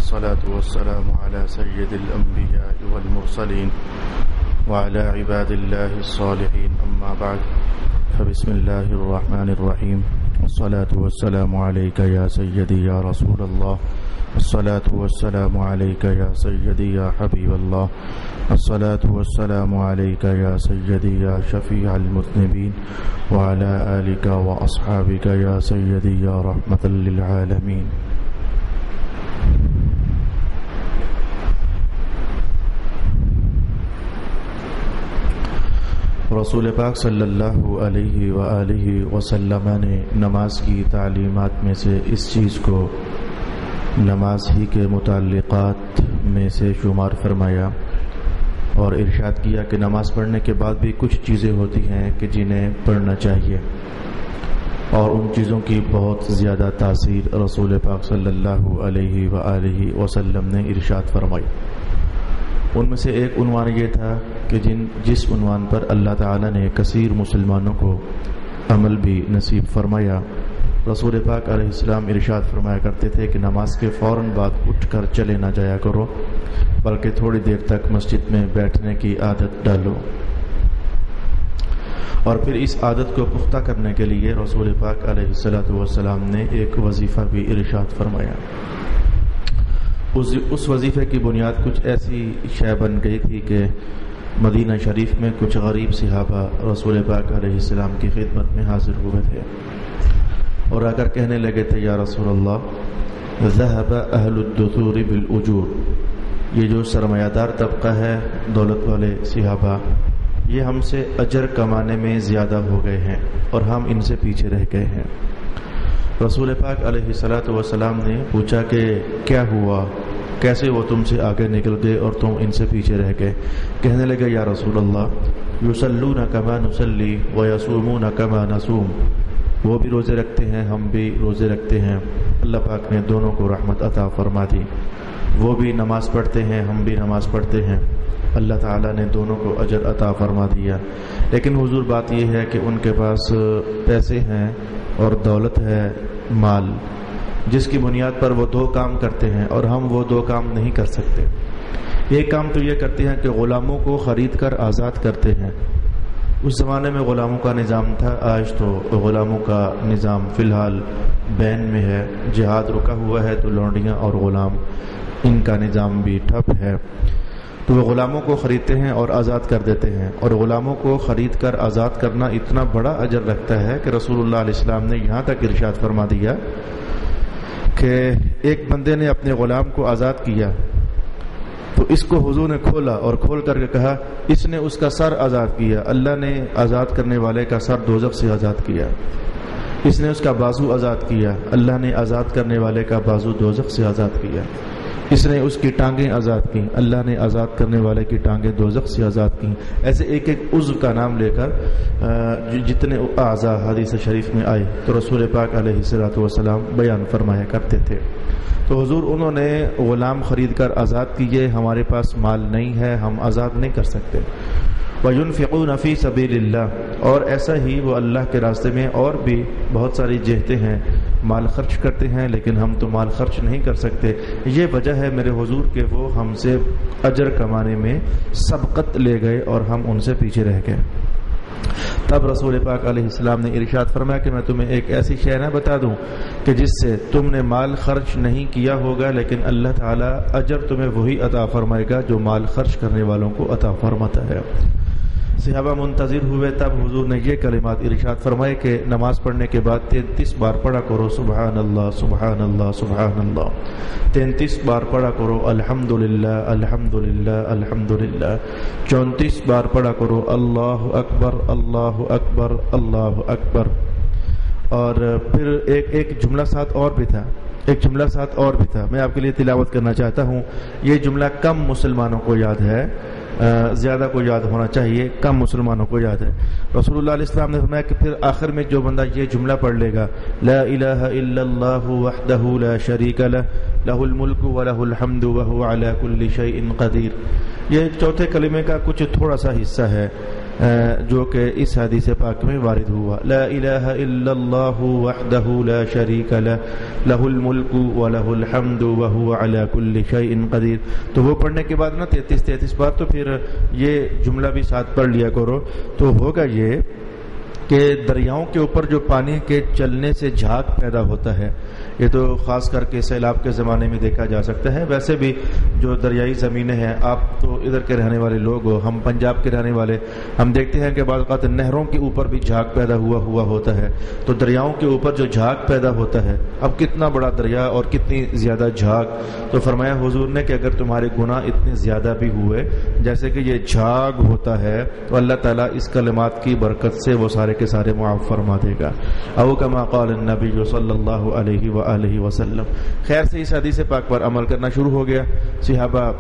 والصلاة والسلام على سيد الأنبياء والمرسلين وعلى عباد الله الصالحين أما بعد فبسم الله الرحمن الرحيم والصلاة والسلام عليك يا سيدي يا رسول الله الصلاة والسلام عليك يا سيدي يا حبيب الله الصلاة والسلام عليك يا سيدي يا شفيع المذنبين وعلى آلك وأصحابك يا سيدي يا رحمة للعالمين. رسول پاک صلی اللہ علیہ وآلہ وسلم نے نماز کی تعلیمات میں سے اس چیز کو نماز ہی کے متعلقات میں سے شمار فرمایا اور ارشاد کیا کہ نماز پڑھنے کے بعد بھی کچھ چیزیں ہوتی ہیں کہ جنہیں پڑھنا چاہیے، اور ان چیزوں کی بہت زیادہ تاثیر رسول پاک صلی اللہ علیہ وآلہ وسلم نے ارشاد فرمائی۔ ان میں سے ایک عنوان یہ تھا کہ جس عنوان پر اللہ تعالی نے کثیر مسلمانوں کو عمل بھی نصیب فرمایا۔ رسول پاک علیہ السلام ارشاد فرمایا کرتے تھے کہ نماز کے فوراً بعد اٹھ کر چلے نہ جایا کرو، بلکہ تھوڑی دیر تک مسجد میں بیٹھنے کی عادت ڈالو۔ اور پھر اس عادت کو پختہ کرنے کے لیے رسول پاک علیہ السلام نے ایک وظیفہ بھی ارشاد فرمایا۔ اس وظیفے کی بنیاد کچھ ایسی شے بن گئی تھی کہ مدینہ شریف میں کچھ غریب صحابہ رسول پاک علیہ السلام کی خدمت میں حاضر ہوئے تھے اور آ کر کہنے لگے تھے، یا رسول اللہ، ذہب اہل الدثور بالاجور، یہ جو سرمایہ دار طبقہ ہے، دولت والے صحابہ، یہ ہم سے اجر کمانے میں زیادہ ہو گئے ہیں اور ہم ان سے پیچھے رہ گئے ہیں۔ رسول پاک علیہ السلام نے پوچھا کہ کیا ہوا، کیسے وہ تم سے آگے نکل گئے اور تم ان سے پیچھے رہ گئے؟ کہنے لگے، یا رسول اللہ، یصلون کما نصلی ویصومون کما نصوم، وہ بھی روزے رکھتے ہیں، ہم بھی روزے رکھتے ہیں۔ اللہ پاک نے دونوں کو رحمت عطا فرما دی۔ وہ بھی نماز پڑھتے ہیں، ہم بھی نماز پڑھتے ہیں، اللہ تعالیٰ نے دونوں کو اجر عطا فرما دیا۔ لیکن حضور بات یہ ہے کہ ان کے پاس پیسے ہیں اور دولت ہے، مال، جس کی بنیاد پر وہ دو کام کرتے ہیں اور ہم وہ دو کام نہیں کر سکتے۔ ایک کام تو یہ کرتے ہیں کہ غلاموں کو خرید کر آزاد کرتے ہیں۔ اس زمانے میں غلاموں کا نظام تھا، آج تو غلاموں کا نظام فی الحال بین میں ہے، جہاد رکا ہوا ہے تو لونڈیاں اور غلام، ان کا نظام بھی ٹھپ ہے۔ تو وہ غلاموں کو خریدتے ہیں اور آزاد کر دیتے ہیں، اور غلاموں کو خرید کر آزاد کرنا اتنا بڑا اجر رکھتا ہے کہ رسول اللہ علیہ السلام نے یہاں تک ارشاد فرما دیا کہ ایک بندے نے اپنے غلام کو آزاد کیا تو اس کو حضور نے کھولا اور کھول کر کے کہا، اس نے اس کا سر آزاد کیا، اللہ نے آزاد کرنے والے کا سر دوزخ سے آزاد کیا۔ اس نے اس کا بازو آزاد کیا، اللہ نے آزاد کرنے والے کا بازو دوزخ سے آزاد کیا۔ اس نے اس کی ٹانگیں آزاد کی، اللہ نے آزاد کرنے والے کی ٹانگیں دوزخ سے آزاد کی۔ ایسے ایک ایک عضو کا نام لے کر جتنے اعضاء حدیث شریف میں آئے تو رسول پاک علیہ السلام بیان فرمایا کرتے تھے۔ تو حضور انہوں نے غلام خرید کر آزاد کیے، ہمارے پاس مال نہیں ہے، ہم آزاد نہیں کر سکتے۔ وَيُنْفِقُونَ فِي سَبِيلِ اللَّهِ، اور ایسا ہی وہ اللہ کے راستے میں اور بھی بہت ساری جہتیں ہیں، مال خرچ کرتے ہیں، لیکن ہم تو مال خرچ نہیں کر سکتے۔ یہ وجہ ہے میرے حضور کہ وہ ہم سے اجر کمانے میں سبقت لے گئے اور ہم ان سے پیچھے رہ گئے۔ تب رسول پاک علیہ السلام نے ارشاد فرمایا کہ میں تمہیں ایک ایسی شے نہ بتا دوں کہ جس سے تم نے مال خرچ نہیں کیا ہوگا، لیکن اللہ تعالیٰ اجر تمہیں وہی عطا فرمائے گا جو مال خرچ کرنے والوں کو عطا فرماتا ہے۔ صحابہ منتظر ہوئے، تب حضور نے یہ کلمات ارشاد فرمائے کہ نماز پڑھنے کے بعد 33 بار پڑھا کرو سبحان اللہ سبحان اللہ سبحان اللہ، 33 بار پڑھا کرو الحمدللہ الحمدللہ الحمدللہ، 34 بار پڑھا کرو اللہ اکبر اللہ اکبر اللہ اکبر۔ اور پھر ایک جملہ ساتھ اور بھی تھا، میں آپ کے لیے تلاوت کرنا چاہتا ہوں۔ یہ جملہ کم مسلمانوں کو یاد ہے، زیادہ کو یاد ہونا چاہیے، کم مسلمانوں کو یاد ہے۔ رسول اللہ علیہ السلام نے فرمایا کہ پھر آخر میں جو بندہ یہ جملہ پڑھ لے گا، لا الہ الا اللہ وحدہ لا شریک لہ لہ الملک ولہ الحمد وہو علی کل شیء قدیر، یہ چوتھے کلمے کا کچھ تھوڑا سا حصہ ہے، جو کہ اس حدیث پاک میں وارد ہوا، لا الہ الا اللہ وحدہ لا شریک لہ لہ الملک ولہ الحمد وہو علی کل شیء قدیر. تو وہ پڑھنے کے بعد نا 33 بار تو پھر یہ جملہ بھی ساتھ پڑھ لیا کرو. تو ہوگا یہ کہ دریاؤں کے اوپر جو پانی کے چلنے سے جھاگ پیدا ہوتا ہے، یہ تو خاص کر کے سیلاب کے زمانے میں دیکھا جا سکتا ہے. ویسے بھی جو دریائی زمینیں ہیں، آپ تو ادھر کے رہنے والے لوگ ہو، ہم پنجاب کے رہنے والے، ہم دیکھتے ہیں کہ بعض اوقات نہروں کے اوپر بھی جھاگ پیدا ہوا ہوتا ہے. تو دریاؤں کے اوپر جو جھاگ پیدا ہوتا ہے، اب کتنا بڑا دریا اور کتنی زیادہ جھاگ. تو فرمایا حضور نے کہ اگر تمہارے گناہ اتنے زیادہ بھی ہوئے جیسے کہ یہ جھاگ ہوتا ہے، تو اللہ تعالیٰ اس کلمات کی برکت سے وہ سارے کے سارے معاف فرما دے گا. او کما قال النبی صلی اللہ علیہ وآلہ وسلم. خیر سے اس حدیث پاک پر عمل کرنا شروع ہو گیا. صحابہ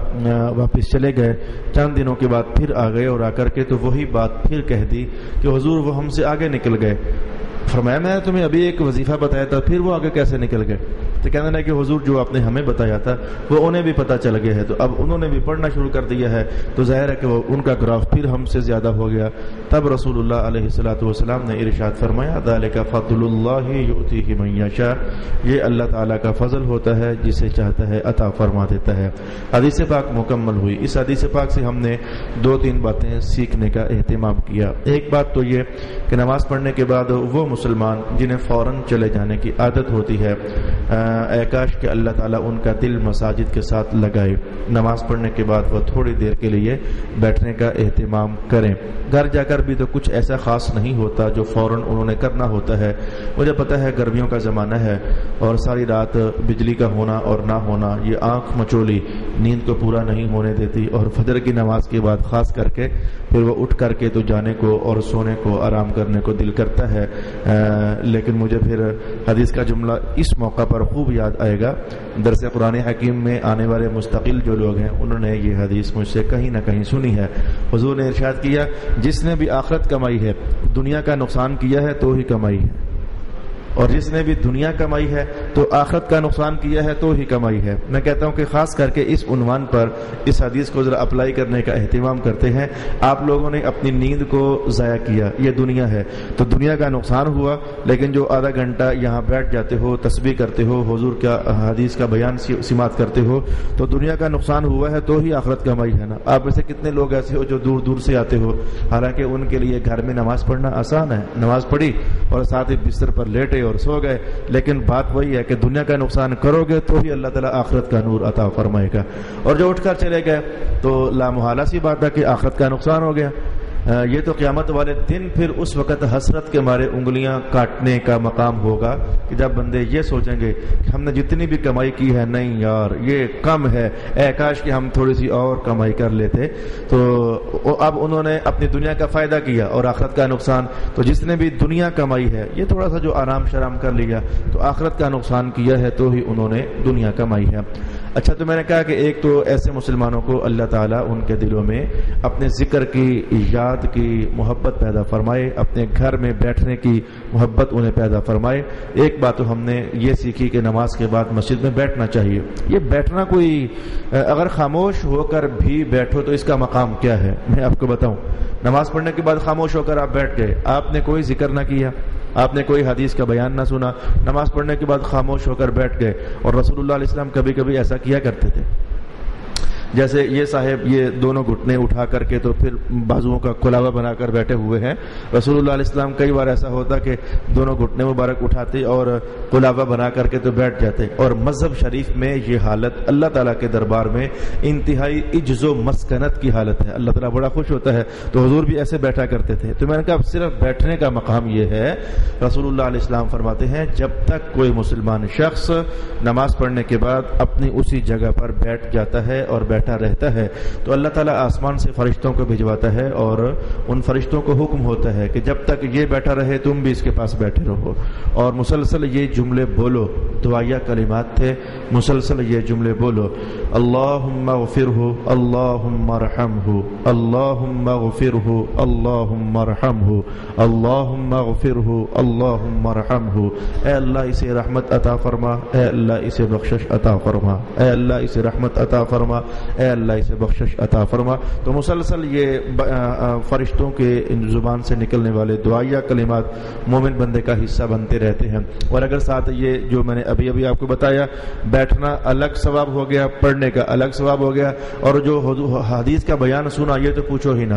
واپس چلے گئے. چند دنوں کے بعد پھر آ گئے اور آ کر کے تو وہی بات پھر کہہ دی کہ حضور وہ ہم سے آگے نکل گئے. فرمایا میں نے تمہیں ابھی ایک وظیفہ بتایا تھا، پھر وہ آگے کیسے نکل گئے؟ تو کہنے لگا کہ حضور جو آپ نے ہمیں بتایا تھا وہ انہیں بھی پتہ چل گیا ہے، تو اب انہوں نے بھی پڑھنا شروع کر دیا ہے، تو ظاہر ہے کہ وہ ان کا گراف پھر ہم سے زیادہ ہو گیا. تب رسول اللہ علیہ الصلوۃ والسلام نے ارشاد فرمایا، ذالک فضل اللہ یؤتیہ من یشاء. یہ اللہ تعالیٰ کا فضل ہوتا ہے، جسے چاہتا ہے عطا فرما دیتا ہے. حدیث پاک مکمل ہوئی. اس حدیث پاک سے ہم نے 2-3 باتیں سیکھنے کا اہتمام کیا. ایک بات تو یہ کہ نماز پڑھنے کے بعد وہ مسلمان جنہیں فوراً چلے جانے کی عادت ہوتی ہے، اے کاش کہ اللہ تعالیٰ ان کا دل مساجد کے ساتھ لگائے. نماز پڑھنے کے بعد وہ تھوڑی دیر کے لیے بیٹھنے کا اہتمام کریں. گھر جا کر بھی تو کچھ ایسا خاص نہیں ہوتا جو فوراً انہوں نے کرنا ہوتا ہے. مجھے پتہ ہے گرمیوں کا زمانہ ہے اور ساری رات بجلی کا ہونا اور نہ ہونا یہ آنکھ مچولی نیند کو پورا نہیں ہونے دیتی، اور فجر کی نماز کے بعد خاص کر کے پھر وہ اٹھ کر کے تو جانے کو اور سونے کو آرام کرنے کو دل کرتا ہے. لیکن مجھے پھر حدیث کا جملہ اس موقع پر خوب یاد آئے گا. درس قرآن حکیم میں آنے والے مستقل جو لوگ ہیں انہوں نے یہ حدیث مجھ سے کہیں نہ کہیں سنی ہے. حضور نے ارشاد کیا، جس نے بھی آخرت کمائی ہے، دنیا کا نقصان کیا ہے تو ہی کمائی ہے، اور جس نے بھی دنیا کمائی ہے تو آخرت کا نقصان کیا ہے تو ہی کمائی ہے. میں کہتا ہوں کہ خاص کر کے اس عنوان پر اس حدیث کو ذرا اپلائی کرنے کا اہتمام کرتے ہیں. آپ لوگوں نے اپنی نیند کو ضائع کیا، یہ دنیا ہے تو دنیا کا نقصان ہوا، لیکن جو آدھا گھنٹہ یہاں بیٹھ جاتے ہو، تسبیح کرتے ہو، حضور کا حدیث کا بیان سماعت کرتے ہو، تو دنیا کا نقصان ہوا ہے تو ہی آخرت کمائی ہے نا. آپ میں سے کتنے لوگ ایسے ہو جو دور دور سے آتے ہو، حالانکہ ان کے لیے گھر میں نماز پڑھنا آسان ہے، نماز پڑھی اور ساتھ ہی بستر پر لیٹے اور سو گئے، لیکن بات وہی ہے کہ دنیا کا نقصان کرو گے تو ہی اللہ تعالیٰ آخرت کا نور عطا فرمائے گا. اور جو اٹھ کر چلے گئے تو لامحالہ سی بات ہے کہ آخرت کا نقصان ہو گیا. یہ تو قیامت والے دن پھر اس وقت حسرت کے مارے انگلیاں کاٹنے کا مقام ہوگا کہ جب بندے یہ سوچیں گے کہ ہم نے جتنی بھی کمائی کی ہے، نہیں یار یہ کم ہے، اے کاش کہ ہم تھوڑی سی اور کمائی کر لیتے. تو اب انہوں نے اپنی دنیا کا فائدہ کیا اور آخرت کا نقصان. تو جس نے بھی دنیا کمائی ہے، یہ تھوڑا سا جو آرام شرام کر لیا، تو آخرت کا نقصان کیا ہے تو ہی انہوں نے دنیا کمائی ہے. اچھا، تو میں نے کہا کہ ایک تو ایسے مسلمانوں کو اللہ تعالیٰ ان کے دلوں میں اپنے ذکر کی، یاد کی محبت پیدا فرمائے، اپنے گھر میں بیٹھنے کی محبت انہیں پیدا فرمائے. ایک بات تو ہم نے یہ سیکھی کہ نماز کے بعد مسجد میں بیٹھنا چاہیے. یہ بیٹھنا کوئی، اگر خاموش ہو کر بھی بیٹھو تو اس کا مقام کیا ہے میں آپ کو بتاؤں. نماز پڑھنے کے بعد خاموش ہو کر آپ بیٹھ گئے، آپ نے کوئی ذکر نہ کیا، آپ نے کوئی حدیث کا بیان نہ سنا، نماز پڑھنے کے بعد خاموش ہو کر بیٹھ گئے. اور رسول اللہ علیہ السلام کبھی کبھی ایسا کیا کرتے تھے. جیسے یہ صاحب یہ دونوں گھٹنے اٹھا کر کے تو پھر بازوؤں کا کلاوا بنا کر بیٹھے ہوئے ہیں. رسول اللہ علیہ السلام کئی بار ایسا ہوتا کہ دونوں گھٹنے مبارک اٹھاتے اور کلاوا بنا کر کے تو بیٹھ جاتے. اور مذہب شریف میں یہ حالت اللہ تعالیٰ کے دربار میں انتہائی عجز و مسکنت کی حالت ہے. اللہ تعالیٰ بڑا خوش ہوتا ہے. تو حضور بھی ایسے بیٹھا کرتے تھے. تو میں نے کہا اب صرف بیٹھنے کا مقام یہ ہے. رسول اللہ علیہ السلام فرماتے ہیں جب تک کوئی مسلمان شخص نماز پڑھنے کے بعد اپنی اسی جگہ پر بیٹھ جاتا ہے اور بیٹھا رہتا ہے تو اللہ تعالیٰ آسمان سے فرشتوں کو بھجواتا ہے اور ان فرشتوں کو حکم ہوتا ہے کہ جب تک یہ بیٹھا رہے تم بھی اس کے پاس بیٹھے رہو. اور مسلسل یہ جملے بولو، دعائیہ کلمات تھے، مسلسل یہ جملے بولو، اللہم اغفرہ، اللہم ارحمہ، اللہم اغفرہ اللہم ارحمہ اللہم اغفرہ اللہم ارحمہ، اے اللہ اسے رحمت عطا فرما، اے اللہ اسے بخشش عطا فرما، اے اللہ اسے رحمت عطا فرما، اے اللہ اسے بخشش عطا فرما۔ تو مسلسل یہ فرشتوں کے زبان سے نکلنے والے دعائیہ کلمات مومن بندے کا حصہ بنتے رہتے ہیں۔ اور اگر ساتھ یہ جو میں نے ابھی آپ کو بتایا، بیٹھنا الگ ثواب ہو گیا، پڑھنے کا الگ ثواب ہو گیا، اور جو حدیث کا بیان سنا یہ تو پوچھو ہی نہ،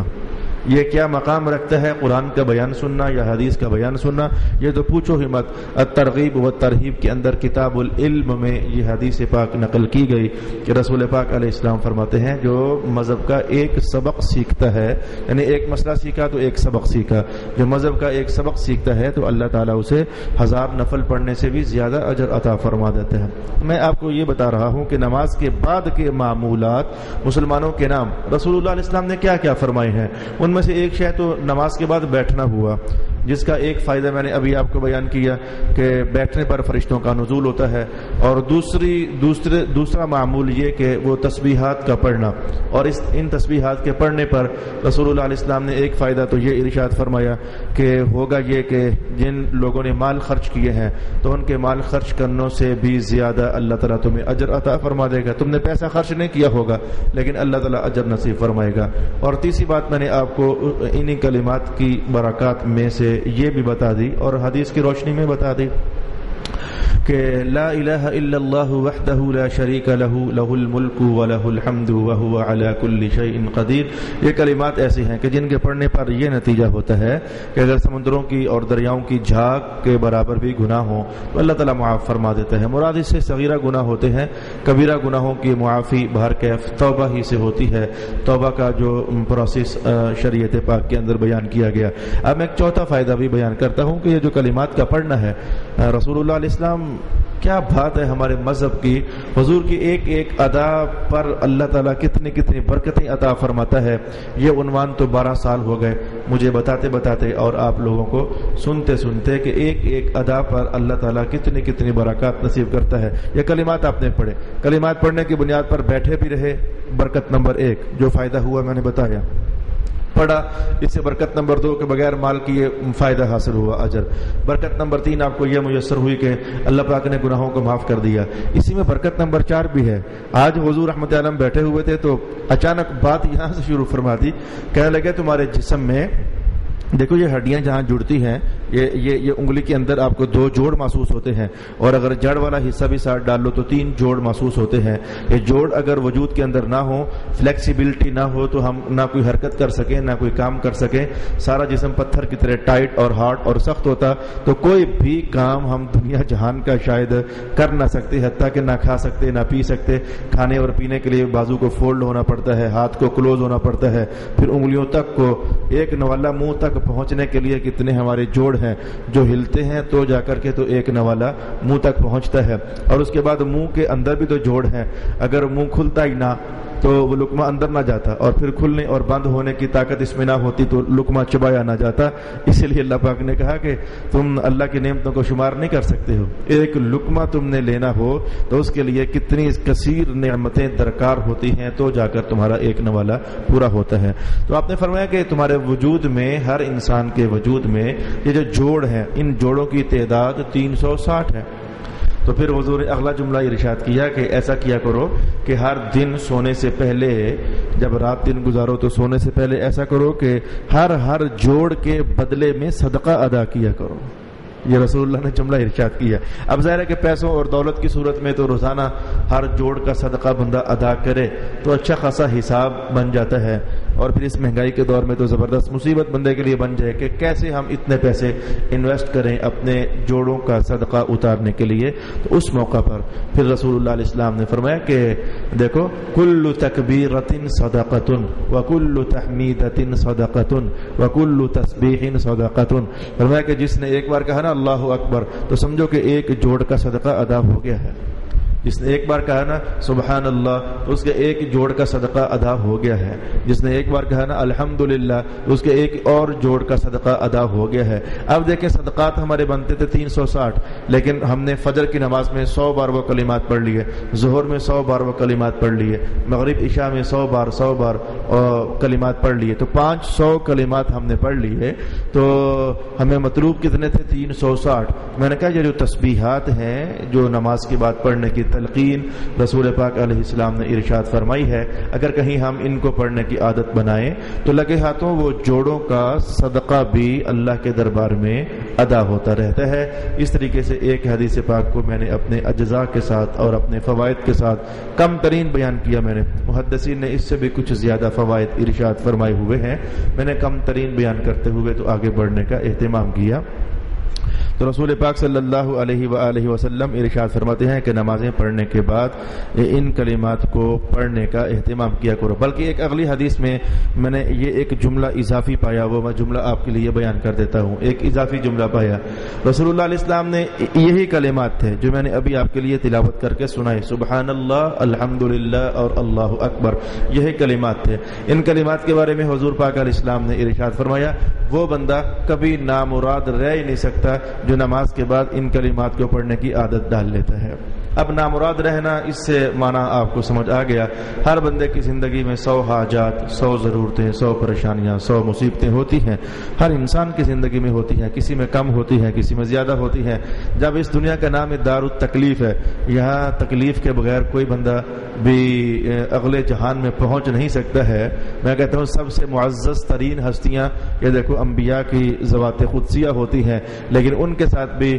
یہ کیا مقام رکھتا ہے قرآن کا بیان سننا یا حدیث کا بیان سننا، یہ تو پوچھو ہی مت۔ الترغیب و ترہیب کے اندر کتاب العلم میں یہ حدیث پاک نقل کی گئی کہ رسول پاک علیہ السلام فرماتے ہیں جو مذہب کا ایک سبق سیکھتا ہے، یعنی ایک مسئلہ سیکھا تو ایک سبق سیکھا، جو مذہب کا ایک سبق سیکھتا ہے تو اللہ تعالیٰ اسے 1000 نفل پڑھنے سے بھی زیادہ اجر عطا فرما دیتے ہیں۔ میں آپ کو یہ بتا رہا ہوں کہ نماز کے بعد کے معمولات مسلمانوں کے نام رسول اللہ علیہ السلام نے کیا کیا فرمائے ہیں، ان میں سے ایک شے تو نماز کے بعد بیٹھنا ہوا، جس کا ایک فائدہ میں نے ابھی آپ کو بیان کیا کہ بیٹھنے پر فرشتوں کا نزول ہوتا ہے، اور دوسرا معمول یہ کہ وہ تسبیحات کا پڑھنا، اور ان تسبیحات کے پڑھنے پر رسول اللہ علیہ السلام نے ایک فائدہ تو یہ ارشاد فرمایا کہ ہوگا یہ کہ جن لوگوں نے مال خرچ کیے ہیں تو ان کے مال خرچ کرنوں سے بھی زیادہ اللہ تعالیٰ تمہیں اجر عطا فرما دے گا۔ تم نے پیسہ خرچ نہیں کیا ہوگا لیکن اللہ تعالیٰ اجر نصیب فرمائے گا۔ اور تیسری بات میں نے آپ کو انہی کلمات کی برکات میں سے یہ بھی بتا دی اور حدیث کی روشنی میں بتا دی کہ لا الہ الا اللہ وحدہ لا شریک لہ لہ الملک ولہ الحمد وہو علی کل شیء قدیر۔ یہ کلمات ایسی ہیں کہ جن کے پڑھنے پر یہ نتیجہ ہوتا ہے کہ اگر سمندروں کی اور دریاؤں کی جھاگ کے برابر بھی گناہ ہوں تو اللہ تعالیٰ معاف فرما دیتا ہے۔ مراد اس سے صغیرہ گناہ ہوتے ہیں، کبیرہ گناہوں کی معافی بہرکیف توبہ ہی سے ہوتی ہے، توبہ کا جو پروسیس شریعت پاک کے اندر بیان کیا گیا۔ اب میں ایک چوتھا فائدہ بھی بیان کرتا ہوں کہ یہ جو کلمات کا پڑھنا ہے، رسول اللہ علیہ السلام کیا بات ہے ہمارے مذہب کی، حضور کی ایک ایک ادا پر اللہ تعالیٰ کتنی برکتیں عطا فرماتا ہے۔ یہ عنوان تو 12 سال ہو گئے مجھے بتاتے اور آپ لوگوں کو سنتے کہ ایک ایک ادا پر اللہ تعالیٰ کتنی برکات نصیب کرتا ہے۔ یہ کلمات آپ نے پڑھے، کلمات پڑھنے کی بنیاد پر بیٹھے بھی رہے، برکت نمبر 1 جو فائدہ ہوا میں نے بتایا، پڑھا، اس سے برکت نمبر 2 کہ بغیر مال کی یہ فائدہ حاصل ہوا اجر، برکت نمبر 3 آپ کو یہ میسر ہوئی کہ اللہ پاک نے گناہوں کو معاف کر دیا۔ اسی میں برکت نمبر 4 بھی ہے۔ آج حضور رحمت عالم بیٹھے ہوئے تھے تو اچانک بات یہاں سے شروع فرما دی، کہنے لگے تمہارے جسم میں دیکھو یہ ہڈیاں جہاں جڑتی ہیں، یہ انگلی کے اندر آپ کو 2 جوڑ محسوس ہوتے ہیں، اور اگر جڑ والا حصہ بھی ساتھ ڈال لو تو 3 جوڑ محسوس ہوتے ہیں۔ یہ جوڑ اگر وجود کے اندر نہ ہو، فلیکسیبلٹی نہ ہو تو ہم نہ کوئی حرکت کر سکیں نہ کوئی کام کر سکیں، سارا جسم پتھر کی طرح ٹائٹ اور ہارڈ اور سخت ہوتا تو کوئی بھی کام ہم دنیا جہان کا شاید کر نہ سکتے، حتیٰ کہ نہ کھا سکتے نہ پی سکتے۔ کھانے اور پینے کے لیے بازو کو فولڈ ہونا پڑتا ہے، ہاتھ کو کلوز ہونا پڑتا ہے، پھر انگلیوں تک کو ایک نوالا منہ تک پہنچنے کے لیے کتنے ہمارے جوڑ ہیں جو ہلتے ہیں تو جا کر کے تو ایک نوالا منہ تک پہنچتا ہے، اور اس کے بعد منہ کے اندر بھی تو جوڑ ہیں، اگر منہ کھلتا ہی نہ تو وہ لقمہ اندر نہ جاتا، اور پھر کھلنے اور بند ہونے کی طاقت اس میں نہ ہوتی تو لقمہ چبایا نہ جاتا۔ اسی لیے اللہ پاک نے کہا کہ تم اللہ کی نعمتوں کو شمار نہیں کر سکتے ہو، ایک لقمہ تم نے لینا ہو تو اس کے لیے کتنی کثیر نعمتیں درکار ہوتی ہیں تو جا کر تمہارا ایک نوالا پورا ہوتا ہے۔ تو آپ نے فرمایا کہ تمہارے وجود میں، ہر انسان کے وجود میں یہ جو جوڑ ہیں، ان جوڑوں کی تعداد 360 ہے۔ تو پھر حضور نے اگلا جملہ ارشاد کیا کہ ایسا کیا کرو کہ ہر دن سونے سے پہلے، جب رات دن گزارو تو سونے سے پہلے ایسا کرو کہ ہر جوڑ کے بدلے میں صدقہ ادا کیا کرو۔ یہ رسول اللہ نے جملہ ارشاد کیا۔ اب ظاہر ہے کہ پیسوں اور دولت کی صورت میں تو روزانہ ہر جوڑ کا صدقہ بندہ ادا کرے تو اچھا خاصا حساب بن جاتا ہے، اور پھر اس مہنگائی کے دور میں تو زبردست مصیبت بندے کے لیے بن جائے کہ کیسے ہم اتنے پیسے انویسٹ کریں اپنے جوڑوں کا صدقہ اتارنے کے لیے۔ تو اس موقع پر پھر رسول اللہ علیہ السلام نے فرمایا کہ دیکھو کل تکبیرۃ صدقۃ وکل تحمیدۃ صدقۃ وکل تسبیح صدقۃ، فرمایا کہ جس نے ایک بار کہا نا اللہ اکبر تو سمجھو کہ ایک جوڑ کا صدقہ ادا ہو گیا ہے۔ جس نے ایک بار کہا نا سبحان اللہ تو اس کے ایک جوڑ کا صدقہ ادا ہو گیا ہے. جس نے ایک بار کہا نا الحمدللہ تو اس کے ایک اور جوڑ کا صدقہ ادا ہو گیا ہے. اب دیکھیں صدقات ہمارے بنتے تھے 360 لیکن ہم نے فجر کی نماز میں 100 بار وہ کلمات پڑھ لیے, ظہر میں 100 بار وہ کلمات پڑھ لیے, مغرب عشاء میں 100 بار کلمات پڑھ لیے, تو 500 کلمات ہم نے پڑھ لیے. تو ہمیں مطلوب کتنے تھے؟ 360. میں نے کہا یہ جو تسبیحات ہیں جو نماز کے بعد پڑھنے کی تلقین رسول پاک علیہ السلام نے ارشاد فرمائی ہے, اگر کہیں ہم ان کو پڑھنے کی عادت بنائیں تو لگے ہاتھوں وہ جوڑوں کا صدقہ بھی اللہ کے دربار میں ادا ہوتا رہتا ہے. اس طریقے سے ایک حدیث پاک کو میں نے اپنے اجزاء کے ساتھ اور اپنے فوائد کے ساتھ کم ترین بیان کیا. میں نے محدثین نے اس سے بھی کچھ زیادہ فوائد ارشاد فرمائے ہوئے ہیں, میں نے کم ترین بیان کرتے ہوئے تو آگے بڑھنے کا اہتمام کیا. تو رسول پاک صلی اللہ علیہ وآلہ وسلم ارشاد فرماتے ہیں کہ نمازیں پڑھنے کے بعد ان کلمات کو پڑھنے کا اہتمام کیا کرو. بلکہ ایک اگلی حدیث میں میں نے یہ ایک جملہ اضافی پایا, وہ میں جملہ آپ کے لیے بیان کر دیتا ہوں. ایک اضافی جملہ پایا, رسول اللہ علیہ السلام نے یہی کلمات تھے جو میں نے ابھی آپ کے لیے تلاوت کر کے سنائے, سبحان اللہ, الحمدللہ اور اللہ اکبر, یہی کلمات تھے. ان کلمات کے بارے میں حضور پاک علیہ السلام نے ارشاد فرمایا وہ بندہ کبھی نامراد رہ ہی نہیں سکتا جو نماز کے بعد ان کلمات کو پڑھنے کی عادت ڈال لیتا ہے. اب نامراد رہنا اس سے معنی آپ کو سمجھ آ گیا. ہر بندے کی زندگی میں 100 حاجات, 100 ضرورتیں, 100 پریشانیاں, 100 مصیبتیں ہوتی ہیں. ہر انسان کی زندگی میں ہوتی ہیں, کسی میں کم ہوتی ہیں, کسی میں زیادہ ہوتی ہیں. جب اس دنیا کا نام دار التکلیف ہے, یہاں تکلیف کے بغیر کوئی بندہ بھی اگلے جہان میں پہنچ نہیں سکتا ہے. میں کہتا ہوں سب سے معزز ترین ہستیاں یہ دیکھو انبیاء کی ذوات قدسیہ ہوتی ہیں, لیکن ان کے ساتھ بھی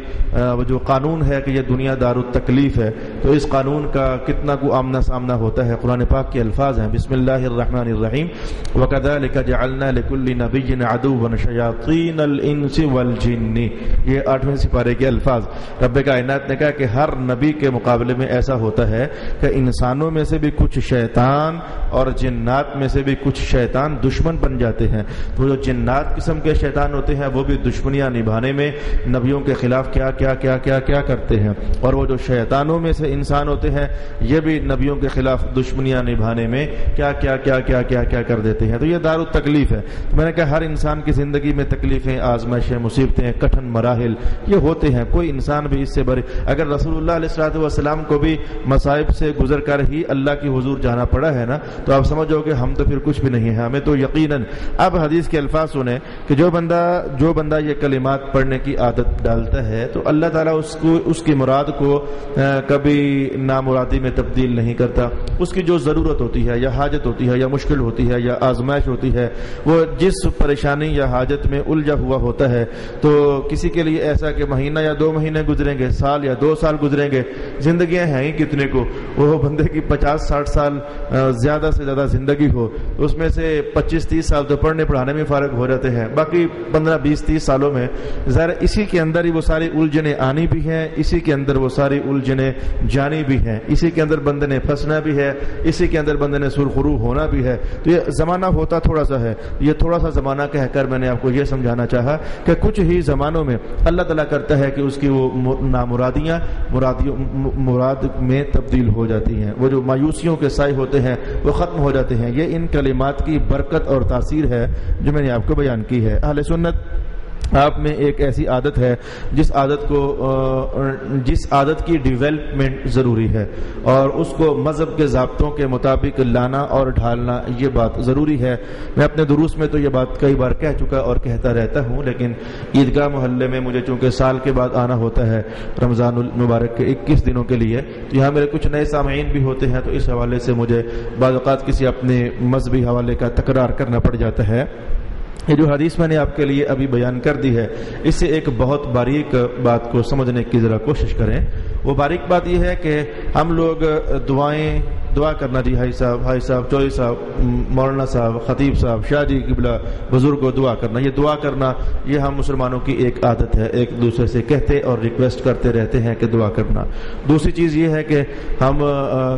جو قانون ہے کہ یہ دنیا دار التکلیف ہے, تو اس قانون کا کتنا کو آمنا سامنا ہوتا ہے. قرآن پاک کے الفاظ ہیں بسم اللہ الرحمن الرحیم وَكَذَلِكَ جَعَلْنَا لِكُلِّ نَبِيٍّ عَدُوًّا شَيَاطِينَ الْإِنسِ وَالْجِنِّ, یہ 8ویں سپارے کے الفاظ. رب کائنات نے کہا کہ ہر نبی کے مقابلے میں ایسا ہوتا ہے کہ انسانوں میں سے بھی کچھ شیطان اور جنات میں سے بھی کچھ شیطان دشمن بن جاتے ہیں. تو جو جنات قسم کے شیطان ہوتے ہیں وہ بھی دشمنیاں نبھانے میں نبیوں کے خلاف کیا کیا کیا کیا کیا کرتے ہیں, اور وہ جو شیطانوں میں سے انسان ہوتے ہیں یہ بھی نبیوں کے خلاف دشمنیاں نبھانے میں کیا کیا کیا کیا کیا کیا کر دیتے ہیں. تو یہ دار التکلیف ہے. میں نے کہا ہر انسان کی زندگی میں تکلیفیں, آزمائشیں, مصیبتیں, کٹھن مراحل یہ ہوتے ہیں. کوئی انسان بھی اس سے بڑے, اگر رسول اللہ علیہ الصلوۃ والسلام کو بھی مصائب سے گزر کر ہی اللہ کی حضور جانا پڑا ہے نا, تو آپ سمجھو کہ ہم تو پھر کچھ بھی نہیں ہیں, ہمیں تو یقیناً. اب حدیث کے الفاظ سنیں کہ جو بندہ یہ کلمات پڑھنے کی عادت ڈالتا ہے تو اللہ تعالیٰ اس کی مراد کو کبھی نامرادی میں تبدیل نہیں کرتا. اس کی جو ضرورت ہوتی ہے یا حاجت ہوتی ہے یا مشکل ہوتی ہے یا آزمائش ہوتی ہے, وہ جس پریشانی یا حاجت میں الجھا ہوا ہوتا ہے, تو کسی کے لیے ایسا کہ مہینہ یا 2 مہینے گزریں گے, سال یا 2 سال گزریں گے, زندگیاں ہیں ہی کتنے کو. وہ بندے کی 50-60 سال زیادہ سے زیادہ زندگی ہو, اس میں سے 25-30 سال تو پڑھنے پڑھانے میں فارغ ہو جاتے ہیں, باقی 15-20-30 سالوں میں ظاہر اسی کے اندر ہی وہ ساری الجھنیں آنی بھی ہیں, اسی کے اندر وہ ساری الجھنیں جانی بھی ہیں, اسی کے اندر بندے نے پھنسنا بھی ہے, اسی کے اندر بندے نے سرخرو ہونا بھی ہے. تو یہ زمانہ ہوتا تھوڑا سا ہے. یہ تھوڑا سا زمانہ کہہ کر میں نے آپ کو یہ سمجھانا چاہا کہ کچھ ہی زمانوں میں اللہ تعالیٰ کرتا ہے کہ اس کی وہ نامرادیاں مراد میں تبدیل ہو جاتی ہیں. وہ جو مایوسیوں کے سائے ہوتے ہیں وہ ختم ہو جاتے ہیں. یہ ان کلمات کی برکت اور تاثیر ہے جو میں نے آپ کو بیان کی ہے. اہل سنت آپ میں ایک ایسی عادت ہے جس عادت کی ڈیولپمنٹ ضروری ہے, اور اس کو مذہب کے ضابطوں کے مطابق لانا اور ڈھالنا یہ بات ضروری ہے. میں اپنے دروس میں تو یہ بات کئی بار کہہ چکا اور کہتا رہتا ہوں, لیکن عیدگاہ محلے میں مجھے چونکہ سال کے بعد آنا ہوتا ہے رمضان المبارک کے 21 دنوں کے لیے, تو یہاں میرے کچھ نئے سامعین بھی ہوتے ہیں, تو اس حوالے سے مجھے بعض اوقات کسی اپنے مذہبی حوالے کا تکرار کرنا پڑ جاتا ہے. یہ جو حدیث میں نے آپ کے لیے ابھی بیان کر دی ہے, اس سے ایک بہت باریک بات کو سمجھنے کی ذرا کوشش کریں. وہ باریک بات یہ ہے کہ ہم لوگ دعائیں دعا کرنا جی بھائی صاحب چودھری صاحب مولانا صاحب خطیب صاحب شاہ جی قبلہ بزرگ کو دعا کرنا، یہ دعا کرنا یہ ہم مسلمانوں کی ایک عادت ہے، ایک دوسرے سے کہتے اور ریکویسٹ کرتے رہتے ہیں کہ دعا کرنا۔ دوسری چیز یہ ہے کہ ہم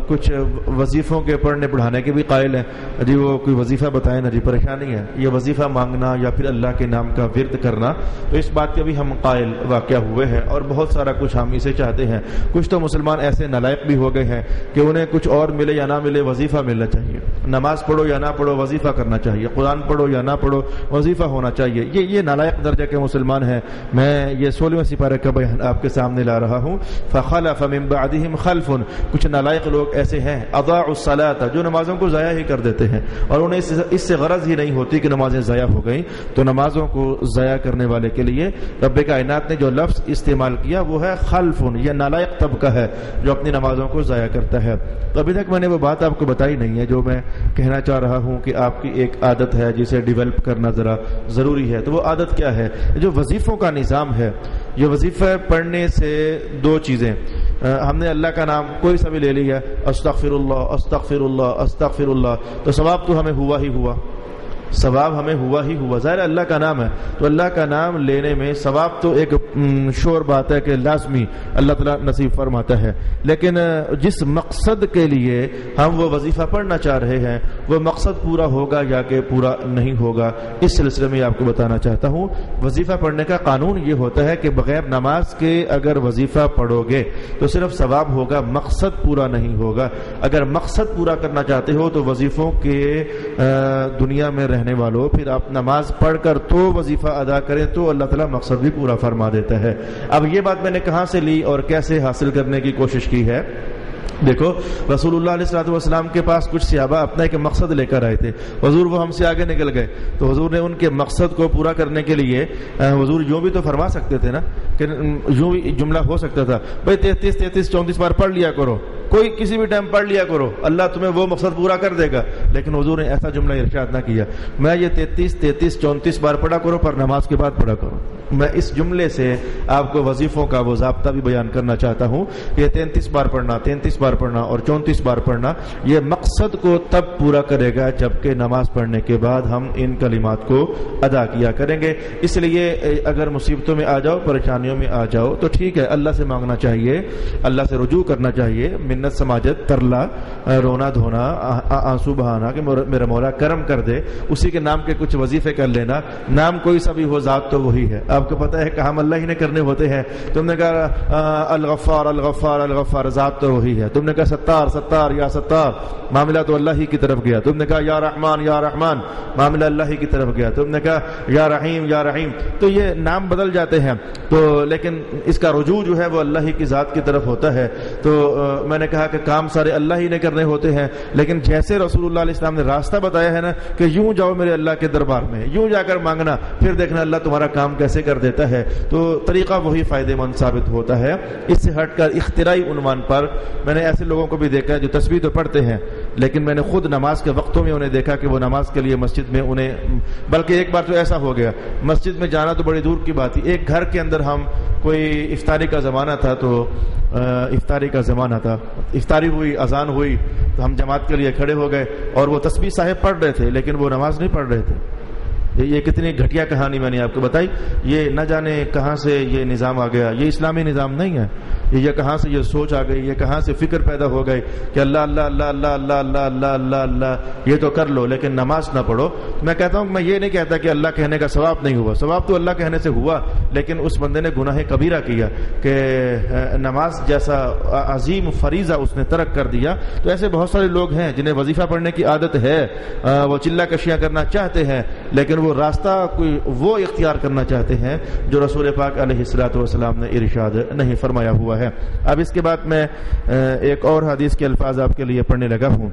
کچھ وظیفوں کے پڑھنے پڑھانے کے بھی قائل ہیں، جی وہ کوئی وظیفہ بتائیں نا جی، پریشانی ہے یہ وظیفہ مانگنا یا پھر اللہ کے نام کا ورد کرنا، تو اس بات کے بھی ہم قائل واقع ہوئے ہیں اور بہت سارا کچھ ہم اسے چاہتے ہیں۔ کچھ تو مسلمان ایسے نالائق بھی ہو گئے ہیں کہ انہیں کچھ اور ملے یا نہ ملے وظیفہ ملنا چاہیے، نماز پڑھو یا نہ پڑھو وظیفہ کرنا چاہیے، قرآن پڑھو یا نہ پڑھو وظیفہ ہونا چاہیے۔ یہ نالائق درجے کے مسلمان ہیں۔ میں یہ 16ویں سپارے کا بیان آپ کے سامنے لا رہا ہوں۔ فخلف من بعدهم خلف، کچھ نالائق لوگ ایسے ہیں اضاعوا الصلاۃ، جو نمازوں کو ضائع ہی کر دیتے ہیں اور انہیں اس سے غرض ہی نہیں ہوتی کہ نمازیں ضائع ہو گئیں۔ تو نمازوں کو ضائع کرنے والے کے لیے رب کائنات نے جو لفظ استعمال کیا وہ ہے خلف، یہ نالائق طبقہ ہے جو اپنی نمازوں کو ضائع کرتا ہے۔ تو ابھی تک میں نے وہ بات آپ کو بتائی نہیں ہے جو میں کہنا چاہ رہا ہوں کہ آپ کی ایک عادت ہے جسے ڈیولپ کرنا ذرا ضروری ہے۔ تو وہ عادت کیا ہے؟ جو وظیفوں کا نظام ہے، یہ وظیفہ پڑھنے سے دو چیزیں، ہم نے اللہ کا نام کوئی سا بھی لے لیا، استغفر اللہ استغفر اللہ استغفر اللہ، تو ثواب تو ہمیں ہوا ہی ہوا، ثواب ہمیں ہوا ہی ہوا، ظاہر اللہ کا نام ہے تو اللہ کا نام لینے میں ثواب تو ایک شور بات ہے کہ لازمی اللہ تعالیٰ نصیب فرماتا ہے، لیکن جس مقصد کے لیے ہم وہ وظیفہ پڑھنا چاہ رہے ہیں وہ مقصد پورا ہوگا یا کہ پورا نہیں ہوگا، اس سلسلے میں آپ کو بتانا چاہتا ہوں۔ وظیفہ پڑھنے کا قانون یہ ہوتا ہے کہ بغیر نماز کے اگر وظیفہ پڑھو گے تو صرف ثواب ہوگا، مقصد پورا نہیں ہوگا۔ اگر مقصد پورا کرنا چاہتے ہو تو وظیفوں کے دنیا میں رہنے والوں پھر آپ نماز پڑھ کر تو وظیفہ ادا کریں تو اللہ تعالیٰ مقصد بھی پورا فرما دیتا ہے۔ اب یہ بات میں نے کہاں سے لی اور کیسے حاصل کرنے کی کوشش کی ہے؟ دیکھو، رسول اللہ علیہ الصلوۃ والسلام کے پاس کچھ صحابہ اپنا ایک مقصد لے کر آئے تھے، حضور وہ ہم سے آگے نکل گئے، تو حضور نے ان کے مقصد کو پورا کرنے کے لیے حضور یوں بھی تو فرما سکتے تھے نا، کہ یوں جملہ ہو سکتا تھا بھائی 33 34 بار پڑھ لیا کرو، کوئی کسی بھی ٹائم پڑھ لیا کرو، اللہ تمہیں وہ مقصد پورا کر دے گا، لیکن حضور نے ایسا جملہ ارشاد نہ کیا، میں یہ 33 34 بار پڑھا کرو پر نماز کے بعد پڑھا کرو۔ میں اس جملے سے آپ کو وظیفوں کا وہ ضابطہ بھی بیان کرنا چاہتا ہوں کہ 33 بار پڑھنا، 33 بار پڑھنا اور 34 بار پڑھنا یہ مقصد کو تب پورا کرے گا جبکہ نماز پڑھنے کے بعد ہم ان کلمات کو ادا کیا کریں گے۔ اس لیے اگر مصیبتوں میں آ جاؤ، پریشانیوں میں آ جاؤ تو ٹھیک ہے، اللہ سے مانگنا چاہیے، اللہ سے رجوع کرنا چاہیے، منت سماجت، ترلا، رونا دھونا، آنسو بہانا کہ میرا مولا کرم کر دے، اسی کے نام کے کچھ وظیفے کر لینا، نام کوئی سا بھی ہو ذات تو وہی ہے۔ آپ کو پتہ ہے کہ ہم اللہ ہی نے کرنے ہوتے ہیں، تم نے کہا الغفار الغفار الغفار، ذات تو وہی ہے، تم نے کہا ستار ستار یا ستار، معاملہ تو اللہ ہی کی طرف گیا، تم نے کہا یا رحمان یا رحمان، معاملہ اللہ ہی کی طرف گیا، تم نے کہا یا رحیم یا رحیم، تو یہ نام بدل جاتے ہیں، تو لیکن اس کا رجوع جو ہے وہ اللہ ہی کی ذات کی طرف ہوتا ہے۔ تو میں نے کہا کہ کام سارے اللہ ہی نے کرنے ہوتے ہیں، لیکن جیسے رسول اللہ علیہ السلام نے راستہ بتایا ہے نا کہ یوں جاؤ میرے اللہ کے دربار میں، یوں جا کر مانگنا، پھر دیکھنا اللہ تمہارا کام کیسے کر دیتا ہے، تو طریقہ وہی فائدے مند ثابت ہوتا ہے۔ اس سے ہٹ کر اختراعی عنوان پر میں نے ایسے لوگوں کو بھی دیکھا ہے جو تسبیح تو پڑھتے ہیں لیکن میں نے خود نماز کے وقتوں میں انہیں دیکھا کہ وہ نماز کے لیے مسجد میں بلکہ ایک بار تو ایسا ہو گیا، مسجد میں جانا تو بڑی دور کی بات تھی، ایک گھر کے اندر ہم کوئی افطاری کا زمانہ تھا، افطاری ہوئی، اذان ہوئی تو ہم جماعت کے لیے کھڑے ہو گئے اور وہ تسبیح صاحب پڑھ رہے تھے لیکن وہ نماز نہیں پڑھ رہے تھے۔ یہ کتنی گھٹیا کہانی میں نے آپ کو بتائی، یہ نہ جانے کہاں سے یہ نظام آ گیا، یہ اسلامی نظام نہیں ہے، یہ کہاں سے یہ سوچ آ گئی، یہ کہاں سے فکر پیدا ہو گئی کہ اللہ اللہ اللہ اللہ اللہ اللہ اللہ اللہ اللہ یہ تو کر لو لیکن نماز نہ پڑھو۔ میں کہتا ہوں، میں یہ نہیں کہتا کہ اللہ کہنے کا ثواب نہیں ہوا، ثواب تو اللہ کہنے سے ہوا، لیکن اس بندے نے گناہ کبیرہ کیا کہ نماز جیسا عظیم فریضہ اس نے ترک کر دیا۔ تو ایسے بہت سارے لوگ ہیں جنہیں وظیفہ پڑھنے کی عادت ہے، وہ چلہ کشیاں کرنا چاہتے ہیں لیکن وہ راستہ کوئی وہ اختیار کرنا چاہتے ہیں جو رسول پاک علیہ الصلوۃ والسلام نے ارشاد نہیں فرمایا ہوا ہے۔ اب اس کے بعد میں ایک اور حدیث کے الفاظ آپ کے لیے پڑھنے لگا ہوں۔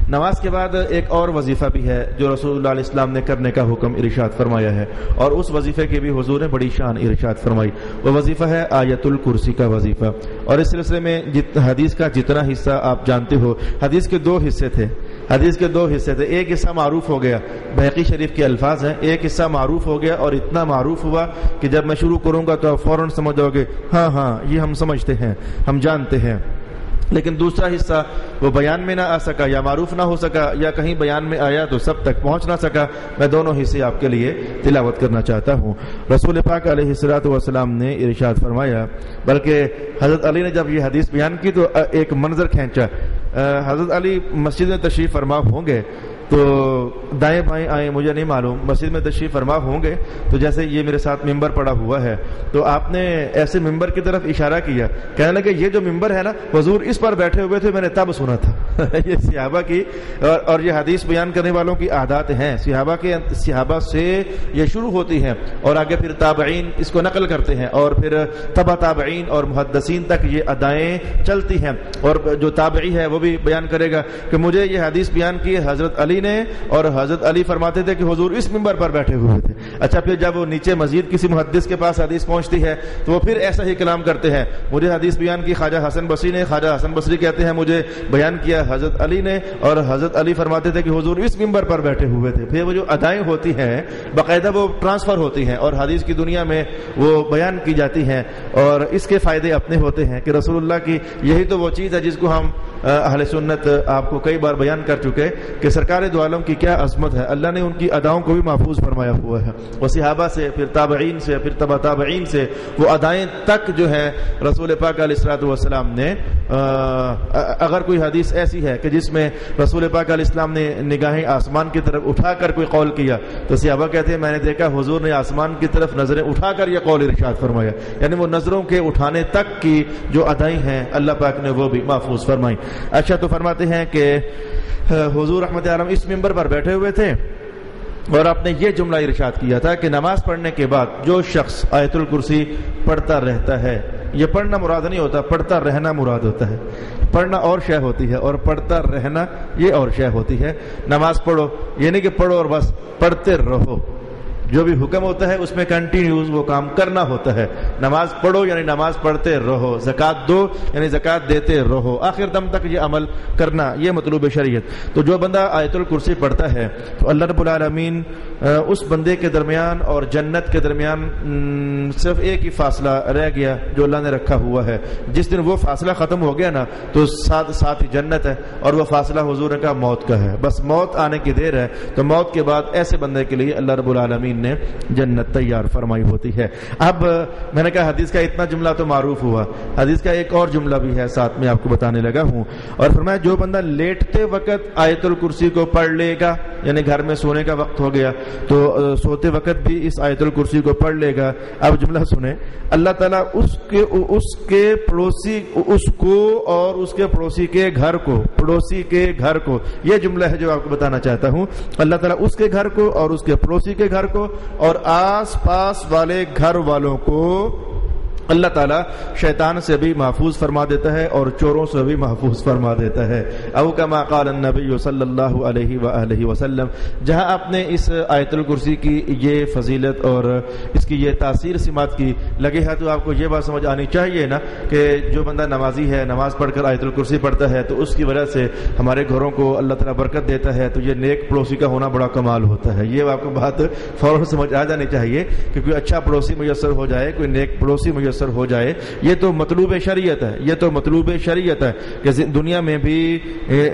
نماز کے بعد ایک اور وظیفہ بھی ہے جو رسول اللہ علیہ السلام نے کرنے کا حکم ارشاد فرمایا ہے اور اس وظیفے کی بھی حضور نے بڑی شان ارشاد فرمائی۔ وہ وظیفہ ہے آیت الکرسی کا وظیفہ، اور اس سلسلے میں حدیث کا جتنا حصہ آپ جانتے ہو، حدیث کے دو حصے تھے، ایک حصہ معروف ہو گیا، بہقی شریف کے الفاظ ہیں، ایک حصہ معروف ہو گیا اور اتنا معروف ہوا کہ جب میں شروع کروں گا تو آپ فوراً سمجھ جاؤ گے ہاں یہ ہم سمجھتے ہیں، ہم جانتے ہیں۔ لیکن دوسرا حصہ وہ بیان میں نہ آ سکا یا معروف نہ ہو سکا یا کہیں بیان میں آیا تو سب تک پہنچ نہ سکا. میں دونوں حصے آپ کے لیے تلاوت کرنا چاہتا ہوں. رسول پاک علیہ الصلوۃ والسلام نے ارشاد فرمایا، بلکہ حضرت علی نے جب یہ حدیث بیان کی تو ایک منظر کھینچا. حضرت علی مسجد میں تشریف فرما ہوں گے تو دائیں بائیں آئے مجھے نہیں معلوم، مسجد میں تشریف فرما ہوں گے تو جیسے یہ میرے ساتھ ممبر پڑا ہوا ہے تو آپ نے ایسے ممبر کی طرف اشارہ کیا، کہنے لگے یہ جو ممبر ہے نا حضور اس پر بیٹھے ہوئے تھے، میں نے تب سنا تھا. یہ صحابہ کی اور یہ حدیث بیان کرنے والوں کی عادات ہیں. صحابہ سے یہ شروع ہوتی ہیں اور آگے پھر تابعین اس کو نقل کرتے ہیں اور پھر تبع تابعین اور محدثین تک یہ ادائیں چلتی ہیں. اور جو تابعی ہے وہ بھی بیان کرے گا کہ مجھے یہ حدیث بیان کی حضرت علی نے، اور حضرت علی فرماتے تھے کہ حضور اس ممبر پر بیٹھے ہوئے تھے. اچھا پھر جب وہ نیچے مزید کسی محدث کے پاس حدیث پہنچتی ہے تو وہ پھر ایسا ہی کلام کرتے ہیں. مجھے حدیث بیان کی خواجہ حسن بصری نے، خواجہ حسن بصری کہتے ہیں مجھے بیان کیا حضرت علی نے، اور حضرت علی فرماتے تھے کہ حضور اس ممبر پر بیٹھے ہوئے تھے. پھر وہ جو ادائیں ہوتی ہیں باقاعدہ وہ ٹرانسفر ہوتی ہیں اور حدیث کی دنیا میں وہ بیان کی جاتی ہیں اور اس کے فائدے اپنے ہوتے ہیں کہ رسول اللہ کی یہی تو وہ چیز ہے جس کو ہم اہل سنت آپ کو کئی بار بیان کر چکے کہ سرکار دو عالم کی کیا عظمت ہے. اللہ نے ان کی اداؤں کو بھی محفوظ فرمایا ہوا ہے. وہ صحابہ سے، پھر تابعین سے، پھر تبع تابعین سے وہ ادائیں تک جو ہے رسول پاک علیہ الصلوۃ والسلام نے اگر کوئی حدیث ایسی ہے کہ جس میں رسول پاک علیہ السلام نے نگاہیں آسمان کی طرف اٹھا کر کوئی قول کیا تو صحابہ کہتے ہیں میں نے دیکھا حضور نے آسمان کی طرف نظریں اٹھا کر یہ قول ارشاد فرمایا. یعنی وہ نظروں کے اٹھانے تک کی جو ادائیں ہیں اللہ پاک نے وہ بھی محفوظ فرمائی. اچھا تو فرماتے ہیں کہ حضور رحمت عالم اس ممبر پر بیٹھے ہوئے تھے اور آپ نے یہ جملہ ارشاد کیا تھا کہ نماز پڑھنے کے بعد جو شخص آیت الکرسی پڑھتا رہتا ہے، یہ پڑھنا مراد نہیں ہوتا، پڑھتا رہنا مراد ہوتا ہے. پڑھنا اور شے ہوتی ہے اور پڑھتا رہنا یہ اور شے ہوتی ہے. نماز پڑھو یہ نہیں کہ پڑھو اور بس پڑھتے رہو، جو بھی حکم ہوتا ہے اس میں کنٹینیوز وہ کام کرنا ہوتا ہے. نماز پڑھو یعنی نماز پڑھتے رہو، زکوٰۃ دو یعنی زکوٰۃ دیتے رہو، آخر دم تک یہ عمل کرنا، یہ مطلوب شریعت. تو جو بندہ آیت الکرسی پڑھتا ہے تو اللہ رب العالمین اس بندے کے درمیان اور جنت کے درمیان صرف ایک ہی فاصلہ رہ گیا جو اللہ نے رکھا ہوا ہے. جس دن وہ فاصلہ ختم ہو گیا نا تو ساتھ ہی جنت ہے، اور وہ فاصلہ حضور کا موت کا ہے. بس موت آنے کی دیر ہے تو موت کے بعد ایسے بندے کے لیے اللہ رب العالمین نے جنت تیار فرمائی ہوتی ہے. اب میں نے کہا حدیث کا اتنا جملہ تو معروف ہوا، حدیث کا ایک اور جملہ بھی ہے ساتھ میں آپ کو بتانے لگا ہوں. اور فرمایا جو بندہ لیٹتے وقت آیت الکرسی کو پڑھ لے گا، یعنی گھر میں سونے کا وقت ہو گیا تو سوتے وقت بھی اس آیت الکرسی کو پڑھ لے گا. اب جملہ سنیں، اللہ تعالیٰ اس کے پڑوسی، اس کو اور اس کے پڑوسی کے گھر کو، پڑوسی کے گھر کو، یہ جملہ ہے جو آپ کو بتانا چاہتا ہوں. اللہ تعالیٰ اس کے گھر کو اور اس کے پڑوسی کے گھر کو اور آس پاس والے گھر والوں کو اللہ تعالیٰ شیطان سے بھی محفوظ فرما دیتا ہے اور چوروں سے بھی محفوظ فرما دیتا ہے. او کما قال النبی صلی اللہ علیہ وآلہ وسلم. جہاں آپ نے اس آیت الکرسی کی یہ فضیلت اور اس کی یہ تاثیر سماعت کی لگے ہے تو آپ کو یہ بات سمجھ آنی چاہیے نا کہ جو بندہ نمازی ہے، نماز پڑھ کر آیت الکرسی پڑھتا ہے تو اس کی وجہ سے ہمارے گھروں کو اللہ تعالیٰ برکت دیتا ہے. تو یہ نیک پڑوسی کا ہونا بڑا کمال ہوتا ہے. یہ آپ کو بات فوراً سمجھ آ جانی چاہیے کہ کوئی اچھا پڑوسی میسر ہو جائے، کوئی نیک پڑوسی میسر ہو جائے، یہ تو مطلوب شریعت ہے. یہ تو مطلوب شریعت ہے کہ دنیا میں بھی،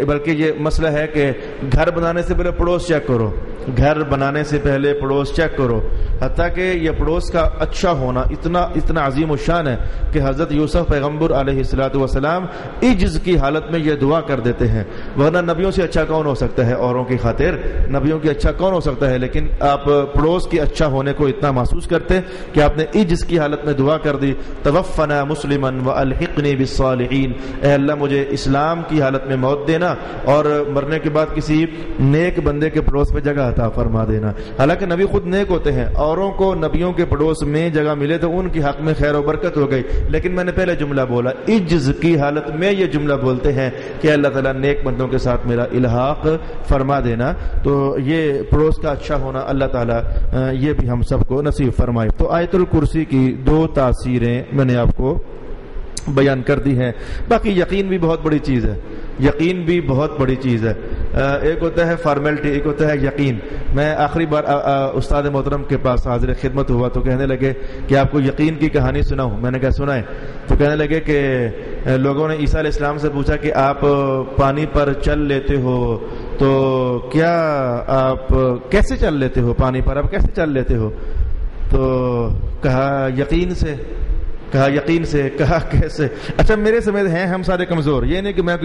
بلکہ یہ مسئلہ ہے کہ گھر بنانے سے پہلے پڑوس چیک کرو، گھر بنانے سے پہلے پڑوس چیک کرو. حتیٰ کہ یہ پڑوس کا اچھا ہونا اتنا عظیم الشان ہے کہ حضرت یوسف پیغمبر علیہ الصلوۃ والسلام عجز کی حالت میں یہ دعا کر دیتے ہیں. ورنہ نبیوں سے اچھا کون ہو سکتا ہے اوروں کی خاطر؟ نبیوں کی اچھا کون ہو سکتا ہے؟ لیکن آپ پڑوس کے اچھا ہونے کو اتنا محسوس کرتے کہ آپ نے عجز کی حالت میں دعا کر دی، توفنا مسلما والحقنی بالصالحین. اے اللہ مجھے اسلام کی حالت میں موت دینا اور مرنے کے بعد کسی نیک بندے کے پڑوس میں جگہ عطا فرما دینا. حالانکہ نبی خود نیک ہوتے ہیں، اوروں کو نبیوں کے پڑوس میں جگہ ملے تو ان کی حق میں خیر و برکت ہو گئی. لیکن میں نے پہلے جملہ بولا، عجز کی حالت میں یہ جملہ بولتے ہیں کہ اللہ تعالیٰ نیک بندوں کے ساتھ میرا الحاق فرما دینا. تو یہ پڑوس کا اچھا ہونا اللہ تعالیٰ یہ بھی ہم سب کو نصیب فرمائے. تو آیت الکرسی کی دو تاثیریں میں نے آپ کو بیان کر دی ہیں. باقی یقین بھی بہت بڑی چیز ہے، یقین بھی بہت بڑی چیز ہے. ایک ہوتا ہے فارمیلٹی، ایک ہوتا ہے یقین. میں آخری بار استاد محترم کے پاس حاضر خدمت ہوا تو کہنے لگے کہ آپ کو یقین کی کہانی سناؤں. میں نے کہا سنائے. تو کہنے لگے کہ لوگوں نے عیسیٰ علیہ السلام سے پوچھا کہ آپ پانی پر چل لیتے ہو تو کیا آپ کیسے چل لیتے ہو، پانی پر آپ کیسے چل لیتے ہو؟ تو کہا یقین سے. کہا یقین سے. کہا کیسے؟ اچھا میرے سمیت ہیں ہم سارے کمزور، یہ نہیں کہ میں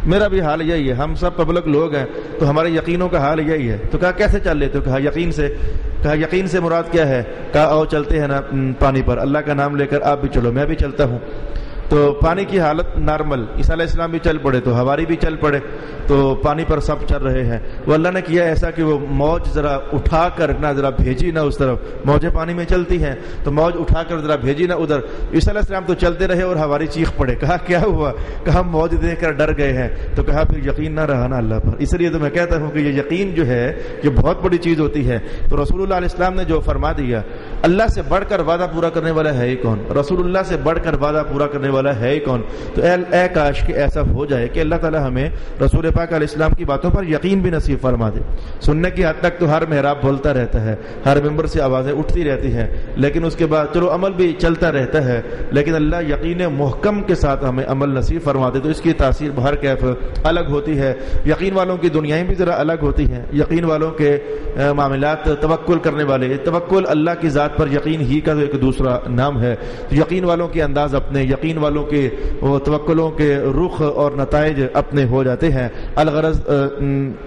میرا بھی حال یہی ہے، ہم سب پبلک لوگ ہیں تو ہمارے یقینوں کا حال یہی ہے. تو کہا کیسے چل لیتے ہو؟ کہا یقین سے. کہا یقین سے مراد کیا ہے؟ کہا آؤ چلتے ہیں نا پانی پر، اللہ کا نام لے کر آپ بھی چلو، میں بھی چلتا ہوں. تو پانی کی حالت نارمل، عیسیٰ علیہ السلام بھی چل پڑے تو ہواری بھی چل پڑے، تو پانی پر سب چل رہے ہیں. وہ اللہ نے کیا ایسا کہ وہ موج ذرا اٹھا کر نہ ذرا بھیجی نہ اس طرف، موجیں پانی میں چلتی ہیں تو موج اٹھا کر ذرا بھیجی نہ ادھر. عیسیٰ علیہ السلام تو چلتے رہے اور ہواری چیخ پڑے. کہا کیا ہوا؟ کہا موج دیکھ کر ڈر گئے ہیں. تو کہا پھر یقین نہ رہا نا اللہ پر. اس لیے تو میں کہتا ہوں کہ یہ یقین جو ہے یہ بہت بڑی چیز ہوتی ہے. تو رسول اللہ علیہ السلام نے جو فرما دیا، اللہ سے بڑھ کر وعدہ پورا کرنے والا ہے ہی کون؟ رسول اللہ سے بڑھ کر وعدہ پورا کرنے والا ہے ہی کون؟ تو اے کاش کہ ایسا ہو جائے کہ اللہ تعالی ہمیں رسول پاک علیہ السلام کی باتوں پر یقین بھی نصیب فرما دے. سننے کی حد تک تو ہر محراب بولتا رہتا ہے، ہر ممبر سے آوازیں اٹھتی رہتی ہیں، لیکن اس کے بعد چلو عمل بھی چلتا رہتا ہے، لیکن اللہ یقین محکم کے ساتھ ہمیں عمل نصیب فرما دے تو اس کی تاثیر بہر کیف الگ ہوتی ہے. یقین والوں کی دنیایں بھی ذرا الگ ہوتی ہیں. یقین والوں کے معاملات، توکل کرنے والے، توکل اللہ کی ذات پر یقین ہی کا ایک دوسرا نام ہے. تو یقین والوں کے انداز اپنے، یقین والوں کے وہ توکلوں کے رخ اور نتائج اپنے ہو جاتے ہیں. الغرض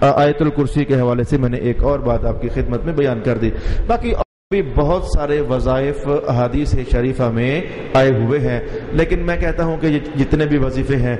آیت الکرسی کے حوالے سے میں نے ایک اور بات آپ کی خدمت میں بیان کر دی. باقی بھی بہت سارے وظائف احادیث شریفہ میں آئے ہوئے ہیں، لیکن میں کہتا ہوں کہ جتنے بھی وظیفے ہیں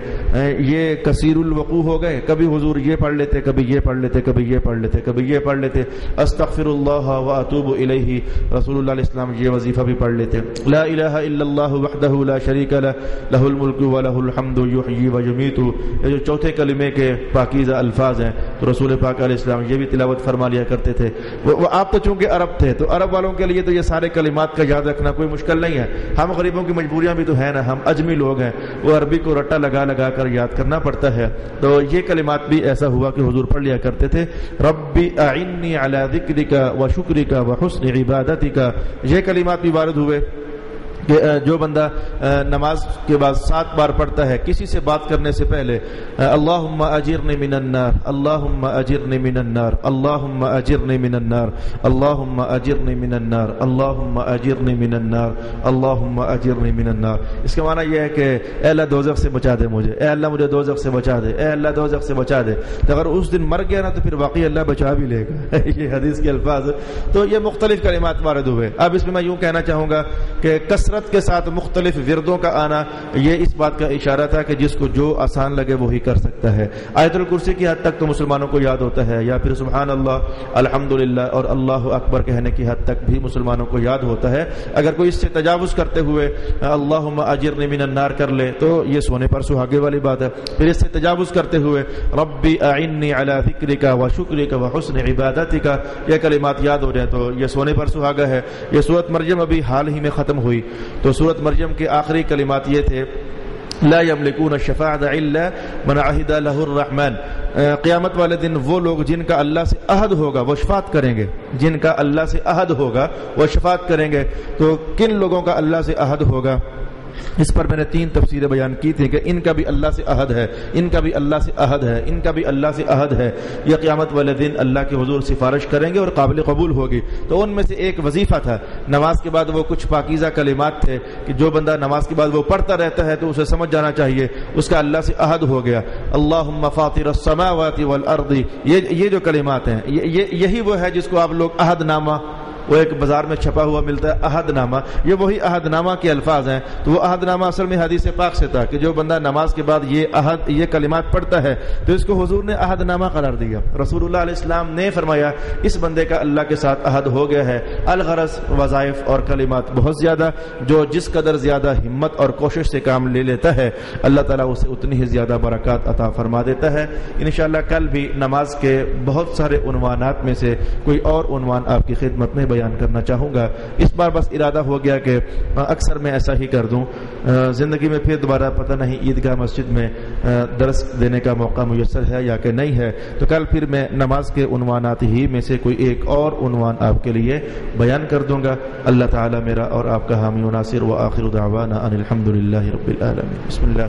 یہ کثیر الوقوع ہو گئے. کبھی حضور یہ پڑھ لیتے، کبھی یہ پڑھ لیتے، کبھی یہ پڑھ لیتے، کبھی یہ پڑھ لیتے. استغفر اللہ واتوب الیہ، رسول اللہ علیہ السلام یہ وظیفہ بھی پڑھ لیتے. لا الہ الا اللہ وحدہ لا شریک لہ لہ الملک ولہ الحمد یحیی ویمیت، یہ جو چوتھے کلمے کے پاکیزہ الفاظ ہیں تو رسول پاک علیہ السلام یہ بھی تلاوت فرما لیا کرتے تھے. وہ آپ تو چونکہ عرب تھے تو عرب والوں کے لیے تو یہ سارے کلمات کا یاد رکھنا کوئی مشکل نہیں ہے. ہم غریبوں کی مجبوریاں بھی تو ہیں نا، ہم اجمی لوگ ہیں، وہ عربی کو رٹا لگا لگا کر یاد کرنا پڑتا ہے. تو یہ کلمات بھی ایسا ہوا کہ حضور پڑھ لیا کرتے تھے. ربی اعنی علی ذکرک وشکرک وحسن عبادتک. یہ کلمات بھی وارد ہوئے کہ جو بندہ نماز کے بعد 7 بار پڑھتا ہے کسی سے بات کرنے سے پہلے، اللہم اجرنی من النار، اللہم اجرنی من النار، اللہم اجرنی من النار، اللہم اجرنی من النار، اللہم اجرنی من النار، اللہم اجرنی من النار. اس کا معنی یہ ہے کہ اے اللہ دوزخ سے بچا دے مجھے، اے اللہ مجھے دوزخ سے بچا دے، اے اللہ دوزخ سے بچا دے. تو اگر اس دن مر گیا نا تو پھر واقعی اللہ بچا بھی لے گا. یہ حدیث کے الفاظ. تو یہ مختلف کلمات وارد ہوئے. اب اس میں میں یوں کہنا چاہوں گا کہ کے ساتھ مختلف وردوں کا آنا یہ اس بات کا اشارہ تھا کہ جس کو جو آسان لگے وہی کر سکتا ہے. آیت الکرسی کی حد تک تو مسلمانوں کو یاد ہوتا ہے، یا پھر سبحان اللہ، الحمدللہ اور اللہ اکبر کہنے کی حد تک بھی مسلمانوں کو یاد ہوتا ہے. اگر کوئی اس سے تجاوز کرتے ہوئے اللہم اجرنی من النار کر لے تو یہ سونے پر سہاگے والی بات ہے. پھر اس سے تجاوز کرتے ہوئے ربی اعنی علی ذکرک وشکرک وحسن عبادتک یہ کلمات یاد ہو جائیں تو یہ سونے پر سہاگا ہے. یہ سورۃ مریم ابھی حال ہی میں ختم ہوئی تو سورۃ مریم کے آخری کلمات یہ تھے لا یملکون الشفاعۃ الا من عہد لہ الرحمن. قیامت والے دن وہ لوگ جن کا اللہ سے عہد ہوگا وہ شفاعت کریں گے، جن کا اللہ سے عہد ہوگا وہ شفاعت کریں گے. تو کن لوگوں کا اللہ سے عہد ہوگا؟ اس پر میں نے 3 تفسیریں بیان کی تھی کہ ان کا بھی اللہ سے عہد ہے، ان کا بھی اللہ سے عہد ہے، ان کا بھی اللہ سے عہد ہے. یہ قیامت والے دن اللہ کے حضور سفارش کریں گے اور قابل قبول ہوگی. تو ان میں سے ایک وظیفہ تھا نماز کے بعد وہ کچھ پاکیزہ کلمات تھے کہ جو بندہ نماز کے بعد وہ پڑھتا رہتا ہے تو اسے سمجھ جانا چاہیے اس کا اللہ سے عہد ہو گیا. اللہم فاطر السماوات والارض، یہ جو کلمات ہیں یہی وہ ہے جس کو آپ لوگ عہد نامہ، وہ ایک بازار میں چھپا ہوا ملتا ہے عہد نامہ، یہ وہی عہد نامہ کے الفاظ ہیں. تو وہ عہد نامہ اصل میں حدیث پاک سے تھا کہ جو بندہ نماز کے بعد یہ کلمات پڑھتا ہے تو اس کو حضور نے عہد نامہ قرار دیا. رسول اللہ علیہ السلام نے فرمایا اس بندے کا اللہ کے ساتھ عہد ہو گیا ہے. الغرض وظائف اور کلمات بہت زیادہ، جو جس قدر زیادہ ہمت اور کوشش سے کام لے لیتا ہے اللہ تعالیٰ اسے اتنی ہی زیادہ برکات عطا فرما دیتا ہے. انشاءاللہ کل بھی نماز کے بہت سارے عنوانات میں سے کوئی اور عنوان آپ کی خدمت میں بیان کرنا چاہوں گا. اس بار بس ارادہ ہو گیا کہ اکثر میں ایسا ہی کر دوں. زندگی میں پھر دوبارہ پتہ نہیں عیدگاہ مسجد میں درس دینے کا موقع میسر ہے یا کہ نہیں ہے, تو کل پھر میں نماز کے عنوانات ہی میں سے کوئی ایک اور عنوان آپ کے لیے بیان کر دوں گا. اللہ تعالی میرا اور آپ کا حامی و ناصر. وآخر دعوانا ان الحمد للہ رب العالمین. بسم اللہ.